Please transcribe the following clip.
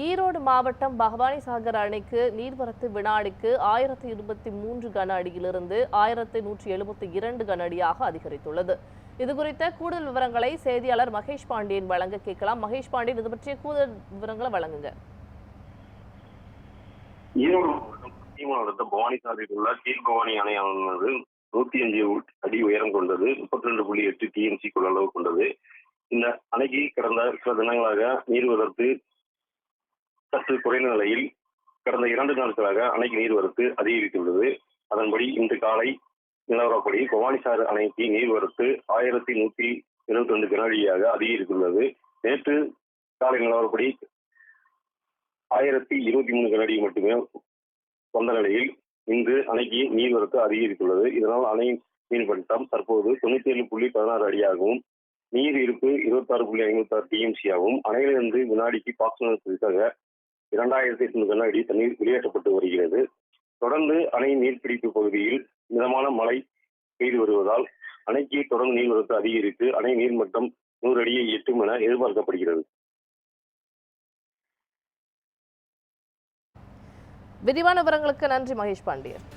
ஈரோடு மாவட்டம் பவானிசாகர் அணைக்கு நீர்வரத்து வினாடிக்கு 1023 கன அடியிலிருந்து 1172 கன அடியாக அதிகரித்துள்ளது. இதுகுறித்த கூடுதல் விவரங்களை செய்தியாளர் மகேஷ் பாண்டியன் வழங்க கேட்கலாம். மகேஷ் பாண்டியன், இது பற்றிய கூடுதல் விவரங்களை வழங்குங்க. ஈரோடு மாவட்டம் பவானிசாகரில் உள்ள கீழ்பவானி அணையானது 105 அடி உயரம் கொண்டது, 32.8 டிஎம்சி கொள்ளளவு கொண்டது. இந்த அணைக்கு கடந்த சில தினங்களாக நீர்வரத்து சற்று குறைந்த நிலையில் கடந்த 2 நாட்களாக அணைக்கு நீர்வரத்து அதிகரித்துள்ளது. அதன்படி இன்று காலை நிலவரப்படி பவானிசாகர் அணைக்கு நீர்வரத்து 1172 கன அடியாக அதிகரித்துள்ளது. நேற்று காலை நிலவரப்படி 1023 கன அடி மட்டுமே வந்த நிலையில் இன்று அணைக்கு நீர்வரத்து அதிகரித்துள்ளது. இதனால் அணை நீர்மட்டம் தற்போது 97.16 அடியாகவும் நீர் இருப்பு 26.56 டிஎம்சி ஆகவும் அணையிலிருந்து வினாடிக்கு பாசனத்திற்காக 2800 கன அடி தண்ணீர் வெளியேற்றப்பட்டு வருகிறது. தொடர்ந்து அணை நீர்பிடிப்பு பகுதியில் மிதமான மழை பெய்து வருவதால் அணைக்கு தொடர்ந்து நீர்வரத்து அதிகரித்து அணை நீர்மட்டம் 100 அடியை எட்டும் என எதிர்பார்க்கப்படுகிறது. விரிவான விவரங்களுக்கு நன்றி மகேஷ் பாண்டியன்.